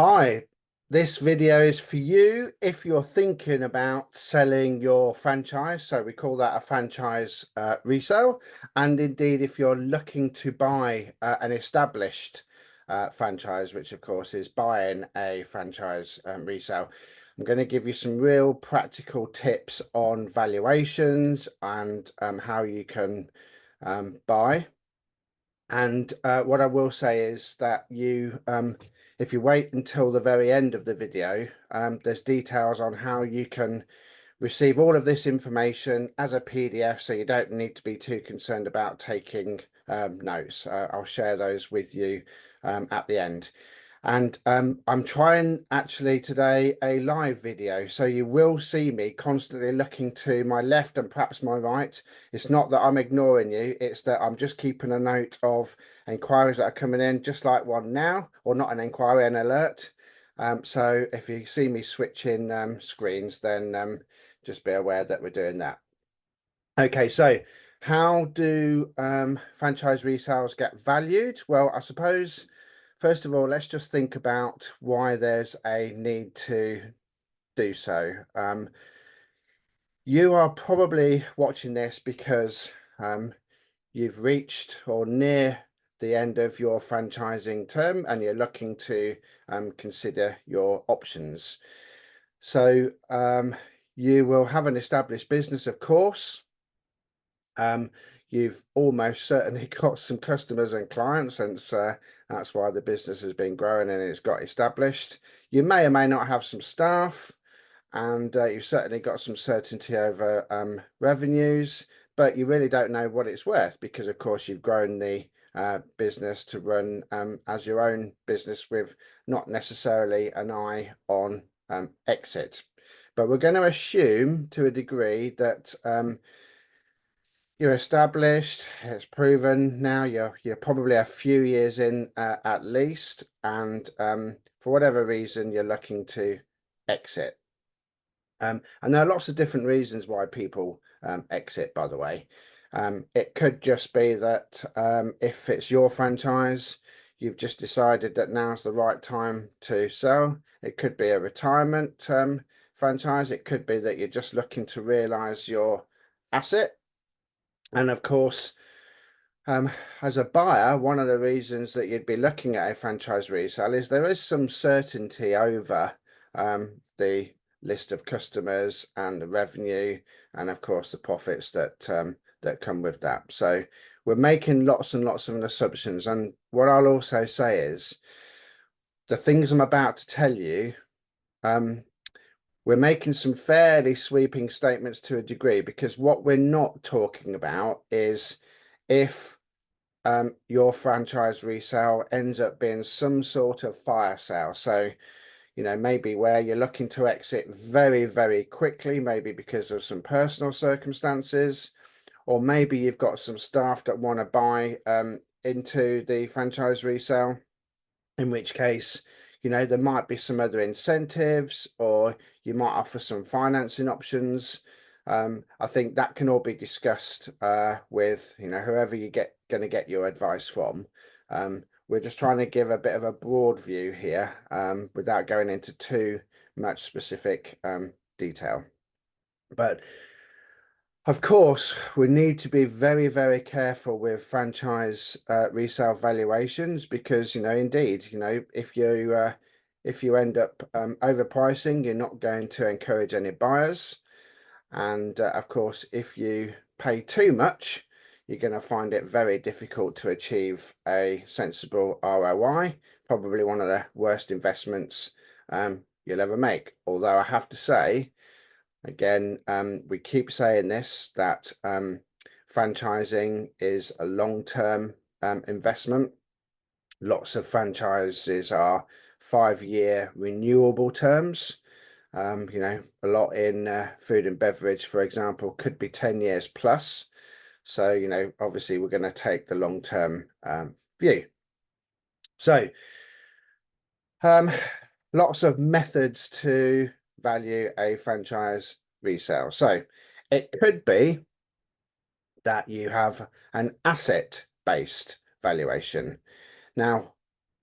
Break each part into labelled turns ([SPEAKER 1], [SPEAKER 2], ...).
[SPEAKER 1] Hi, this video is for you if you're thinking about selling your franchise. So we call that a franchise resale. And indeed, if you're looking to buy an established franchise, which of course is buying a franchise resale, I'm going to give you some real practical tips on valuations and how you can buy. And what I will say is that if you wait until the very end of the video, there's details on how you can receive all of this information as a PDF, so you don't need to be too concerned about taking notes. I'll share those with you at the end. And I'm trying actually today a live video, so you will see me constantly looking to my left and perhaps my right. It's not that I'm ignoring you, it's that I'm just keeping a note of inquiries that are coming in, just like one now, or not an inquiry, an alert. So if you see me switching screens, then just be aware that we're doing that. Okay, so how do franchise resales get valued? Well, I suppose, first of all, let's just think about why there's a need to do so. You are probably watching this because you've reached or near the end of your franchising term and you're looking to consider your options. So you will have an established business, of course. You've almost certainly got some customers and clients, and that's why the business has been growing and it's got established. You may or may not have some staff, and you've certainly got some certainty over revenues, but you really don't know what it's worth because, of course, you've grown the business to run as your own business with not necessarily an eye on exit. But we're going to assume to a degree that you're established, it's proven now, you're probably a few years in at least, and for whatever reason you're looking to exit. And there are lots of different reasons why people exit, by the way. It could just be that if it's your franchise, you've just decided that now's the right time to sell. It could be a retirement franchise. It could be that you're just looking to realize your asset. And of course, um, as a buyer, one of the reasons that you'd be looking at a franchise resale is there is some certainty over the list of customers and the revenue, and of course the profits that come with that. So we're making lots and lots of assumptions. And what I'll also say is the things I'm about to tell you, we're making some fairly sweeping statements to a degree, because what we're not talking about is if your franchise resale ends up being some sort of fire sale. So, maybe where you're looking to exit very, very quickly, maybe because of some personal circumstances, or maybe you've got some staff that want to buy into the franchise resale, in which case, there might be some other incentives, or you might offer some financing options. I think that can all be discussed with whoever you going to get your advice from. We're just trying to give a bit of a broad view here without going into too much specific detail. But of course, we need to be very, very careful with franchise resale valuations, because indeed, if you end up overpricing, you're not going to encourage any buyers. And of course, if you pay too much, you're going to find it very difficult to achieve a sensible ROI. Probably one of the worst investments you'll ever make. Although I have to say, again, we keep saying this, that franchising is a long-term investment. Lots of franchises are 5-year renewable terms. A lot in food and beverage, for example, could be 10 years plus. So, obviously we're going to take the long-term view. So, lots of methods to value a franchise resale. So it could be that you have an asset-based valuation. Now,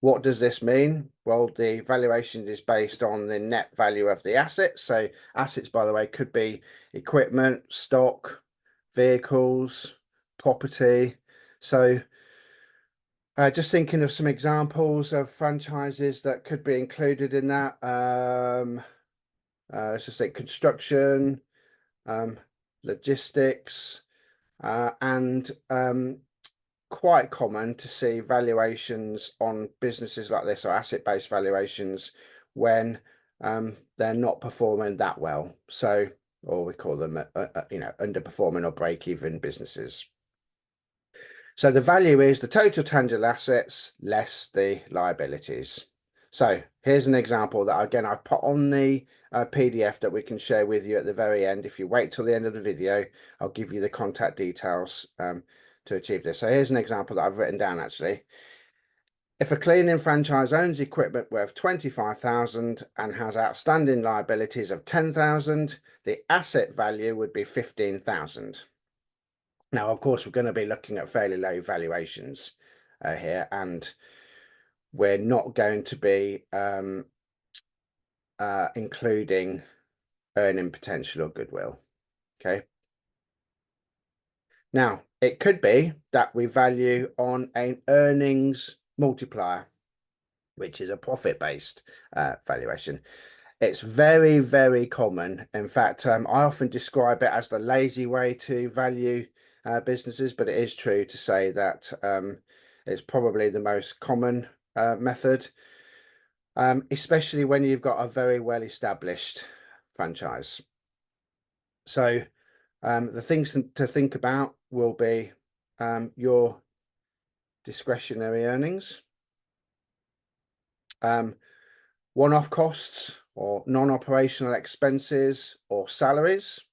[SPEAKER 1] What does this mean? Well, the valuation is based on the net value of the assets. So assets, by the way, could be equipment, stock, vehicles, property. So just thinking of some examples of franchises that could be included in that. Let's just say construction, logistics, and quite common to see valuations on businesses like this, or asset-based valuations, when they're not performing that well. So, or we call them, underperforming or break-even businesses. So the value is the total tangible assets less the liabilities. So here's an example that, again, I've put on the PDF that we can share with you at the very end. If you wait till the end of the video, I'll give you the contact details to achieve this. So here's an example that I've written down, actually. If a cleaning franchise owns equipment worth 25,000 and has outstanding liabilities of 10,000, the asset value would be 15,000. Now, of course, we're going to be looking at fairly low valuations here, and we're not going to be including earning potential or goodwill. Okay. Now, it could be that we value on an earnings multiplier, which is a profit-based valuation. It's very, very common. In fact, I often describe it as the lazy way to value businesses, but it is true to say that it's probably the most common method, especially when you've got a very well-established franchise. So the things to think about will be your discretionary earnings, one-off costs or non-operational expenses or salaries.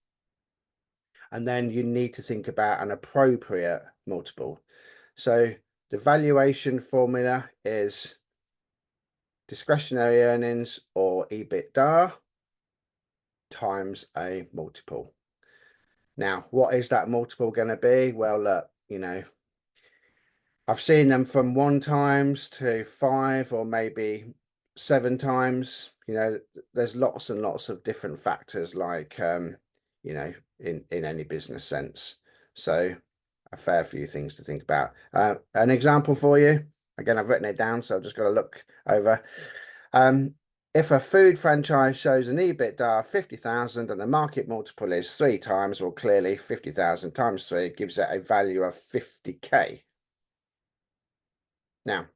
[SPEAKER 1] And then you need to think about an appropriate multiple. So the valuation formula is discretionary earnings, or EBITDA, times a multiple. Now, what is that multiple going to be? Well, look, I've seen them from 1 times to 5 or maybe 7 times. There's lots and lots of different factors, like in any business sense. So a fair few things to think about. An example for you. Again, I've written it down, so I've just got to look over. If a food franchise shows an EBITDA of 50,000 and the market multiple is 3 times, well, clearly 50,000 times 3 gives it a value of 50K. Now,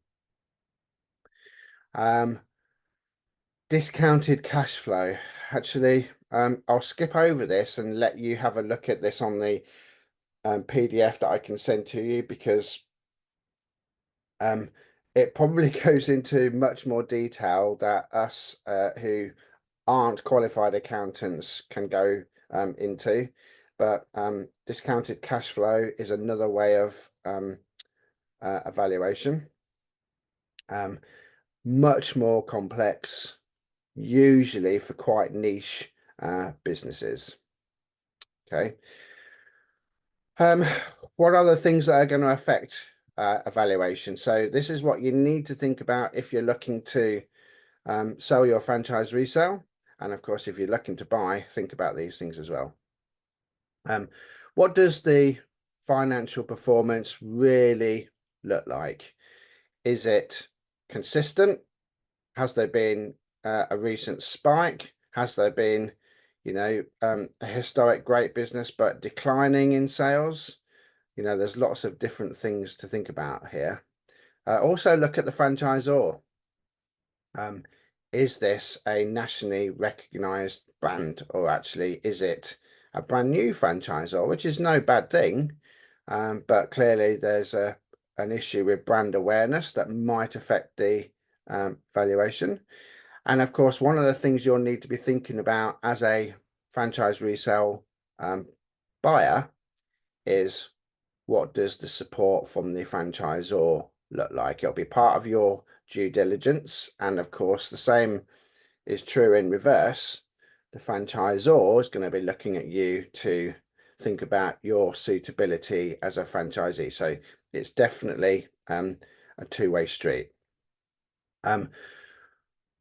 [SPEAKER 1] discounted cash flow. Actually, I'll skip over this and let you have a look at this on the PDF that I can send to you, because it probably goes into much more detail that us who aren't qualified accountants can go into. But discounted cash flow is another way of evaluation. Much more complex, usually for quite niche businesses. Okay. What are the things that are going to affect evaluation? So this is what you need to think about if you're looking to sell your franchise resale. And of course, if you're looking to buy, think about these things as well. What does the financial performance really look like? Is it consistent? Has there been a recent spike? Has there been, a historic great business but declining in sales? There's lots of different things to think about here. Also look at the franchisor. Is this a nationally recognized brand, or actually is it a brand new franchisor, which is no bad thing, but clearly there's an issue with brand awareness that might affect the valuation. And of course, one of the things you'll need to be thinking about as a franchise resale buyer is, what does the support from the franchisor look like? It'll be part of your due diligence. And of course, the same is true in reverse. The franchisor is going to be looking at you to think about your suitability as a franchisee. So it's definitely a two-way street. Um,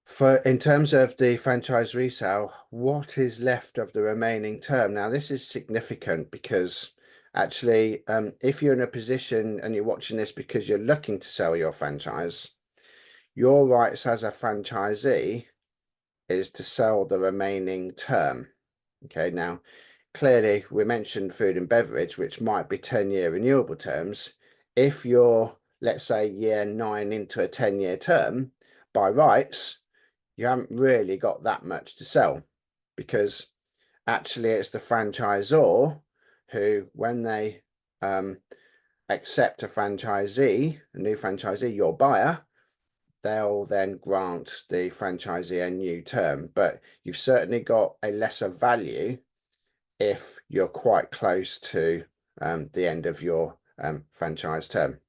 [SPEAKER 1] for in terms of the franchise resale, what is left of the remaining term? Now, this is significant because actually, if you're in a position and you're watching this because you're looking to sell your franchise, your rights as a franchisee is to sell the remaining term. Okay, now clearly we mentioned food and beverage, which might be 10-year renewable terms. If you're, let's say, year 9 into a 10-year term, by rights, you haven't really got that much to sell, because actually it's the franchisor who, when they accept a new franchisee, your buyer, they'll then grant the franchisee a new term. But you've certainly got a lesser value if you're quite close to the end of your franchise term.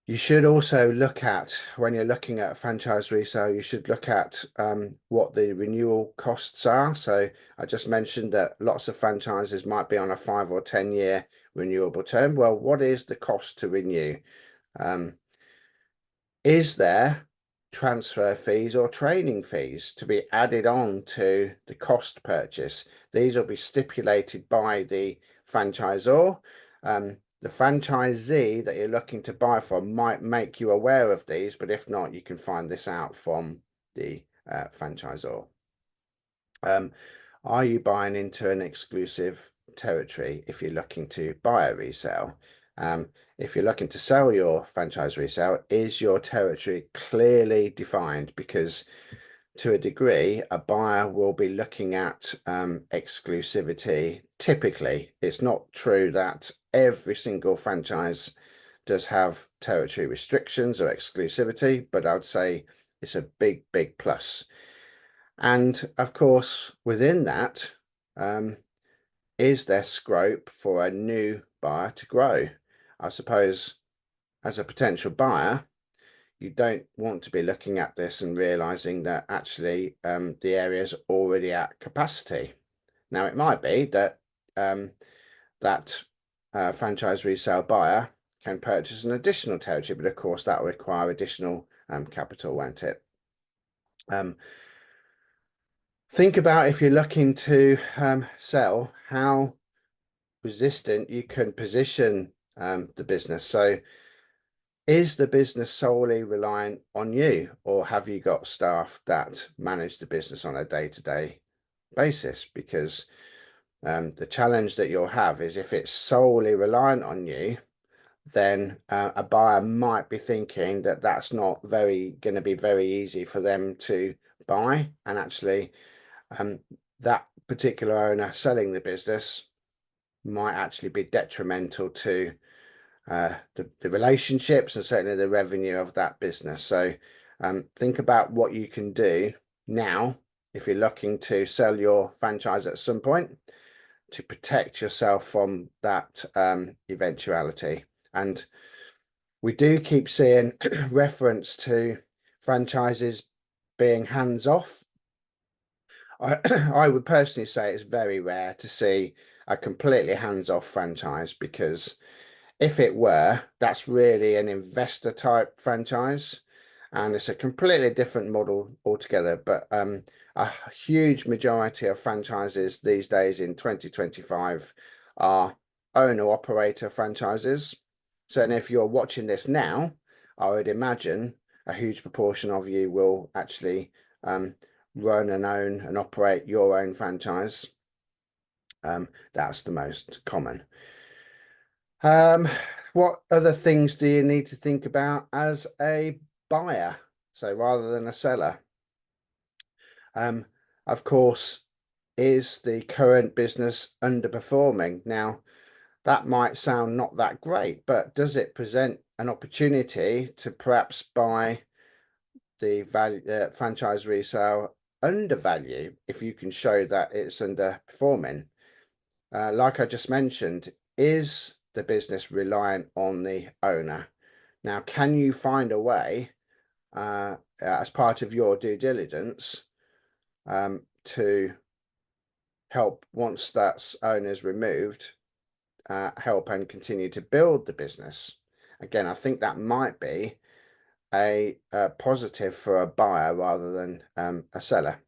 [SPEAKER 1] You should also look at, when you're looking at franchise resale, you should look at what the renewal costs are. So I just mentioned that lots of franchises might be on a 5 or 10-year renewable term. Well, what is the cost to renew? Is there transfer fees or training fees to be added on to the cost purchase? These will be stipulated by the franchisor. The franchisee that you're looking to buy from might make you aware of these, but if not, you can find this out from the franchisor. Are you buying into an exclusive territory if you're looking to buy a resale? If you're looking to sell your franchise resale, is your territory clearly defined? Because to a degree, a buyer will be looking at exclusivity. Typically, it's not true that every single franchise does have territory restrictions or exclusivity, but I would say it's a big, big plus. And of course, within that, is there scope for a new buyer to grow? I suppose as a potential buyer, you don't want to be looking at this and realizing that actually the area is already at capacity. Now, it might be that that franchise resale buyer can purchase an additional territory, but of course that will require additional capital, won't it? Think about, if you're looking to sell, how resistant you can position the business. So is the business solely reliant on you, or have you got staff that manage the business on a day-to-day basis? Because the challenge that you'll have is, if it's solely reliant on you, then a buyer might be thinking that that's not going to be very easy for them to buy, and actually that particular owner selling the business might actually be detrimental to the relationships and certainly the revenue of that business. So think about what you can do now if you're looking to sell your franchise at some point, to protect yourself from that eventuality. And we do keep seeing reference to franchises being hands-off. I would personally say it's very rare to see a completely hands-off franchise, because if it were, that's really an investor type franchise, and it's a completely different model altogether. But a huge majority of franchises these days in 2025 are owner operator franchises. So, and if you're watching this now, I would imagine a huge proportion of you will actually run and own and operate your own franchise. That's the most common. What other things do you need to think about as a buyer, so rather than a seller? Of course, is the current business underperforming? Now, that might sound not that great, but does it present an opportunity to perhaps buy the franchise resale undervalue if you can show that it's underperforming? Like I just mentioned, is the business reliant on the owner? Now, can you find a way as part of your due diligence to help, once that owner is removed, help and continue to build the business? Again, I think that might be a positive for a buyer rather than a seller.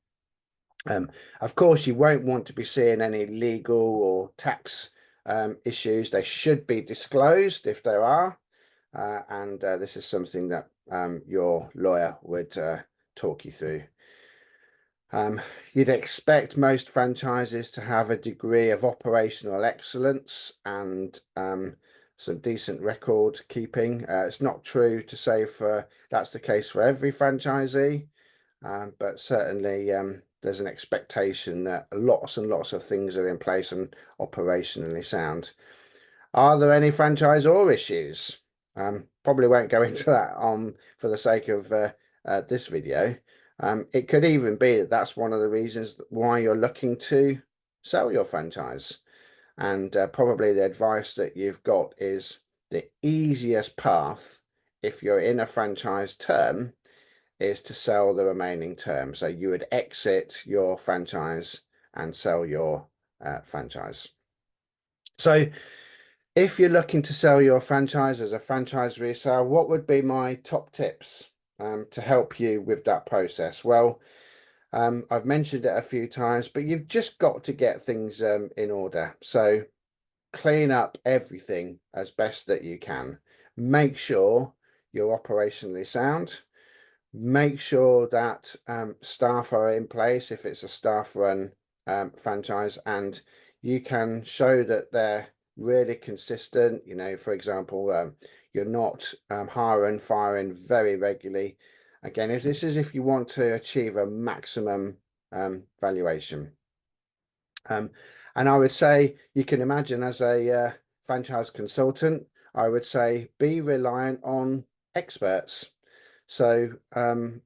[SPEAKER 1] Of course, you won't want to be seeing any legal or tax issues. They should be disclosed if there are, and this is something that your lawyer would talk you through. You'd expect most franchises to have a degree of operational excellence and some decent record keeping. It's not true to say that's the case for every franchisee, but certainly there's an expectation that lots and lots of things are in place and operationally sound. Are there any franchisor issues? Probably won't go into that for the sake of this video. It could even be that that's one of the reasons why you're looking to sell your franchise. And probably the advice that you've got is the easiest path if you're in a franchise term is to sell the remaining term. So you would exit your franchise and sell your franchise. So if you're looking to sell your franchise as a franchise resale, what would be my top tips to help you with that process? Well, I've mentioned it a few times, but you've just got to get things in order. So clean up everything as best that you can. Make sure you're operationally sound. Make sure that staff are in place if it's a staff-run franchise, and you can show that they're really consistent. You know, for example, you're not hiring, firing very regularly. Again, if you want to achieve a maximum valuation. And I would say you can imagine as a franchise consultant, I would say be reliant on experts. So, you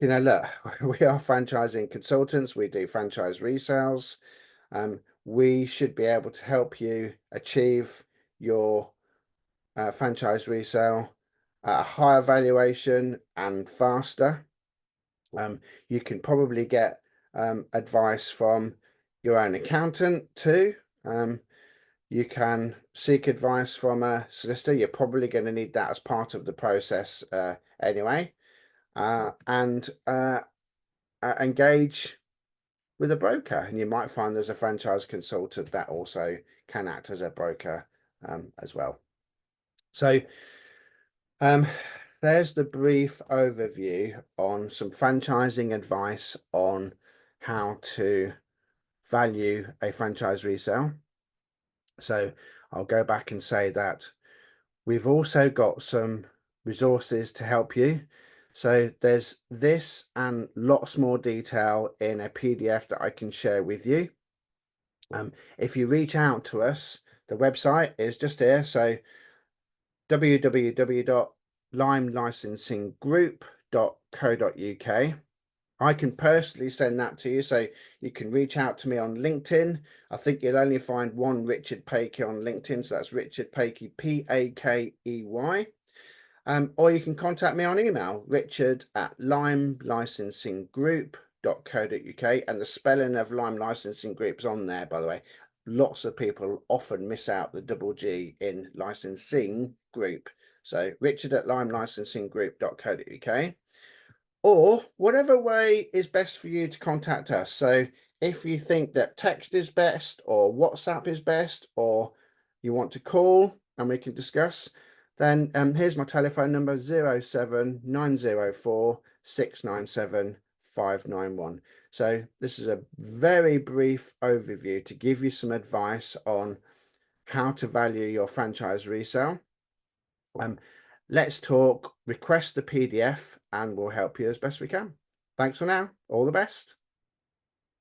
[SPEAKER 1] know, look, we are franchising consultants. We do franchise resales. We should be able to help you achieve your franchise resale at a higher valuation and faster. You can probably get advice from your own accountant too. You can seek advice from a solicitor. You're probably going to need that as part of the process anyway. And engage with a broker, and you might find there's a franchise consultant that also can act as a broker as well. So there's the brief overview on some franchising advice on how to value a franchise resale. So I'll go back and say that we've also got some resources to help you. So there's this and lots more detail in a PDF that I can share with you. If you reach out to us, the website is just here. So www.limelicensinggroup.co.uk. I can personally send that to you, so you can reach out to me on LinkedIn. I think you'll only find one Richard Pakey on LinkedIn, so that's Richard Pakey, Pakey. Or you can contact me on email, richard@limelicinsinggroup.co.uk, and the spelling of Lime Licensing Group's on there, by the way. Lots of people often miss out the double G in licensing group. So richard@limelicinsinggroup.co.uk. Or whatever way is best for you to contact us. So if you think that text is best or WhatsApp is best, or you want to call and we can discuss, then here's my telephone number, 07904 697 591. So this is a very brief overview to give you some advice on how to value your franchise resale. Let's talk, request the PDF, and we'll help you as best we can. Thanks for now. All the best.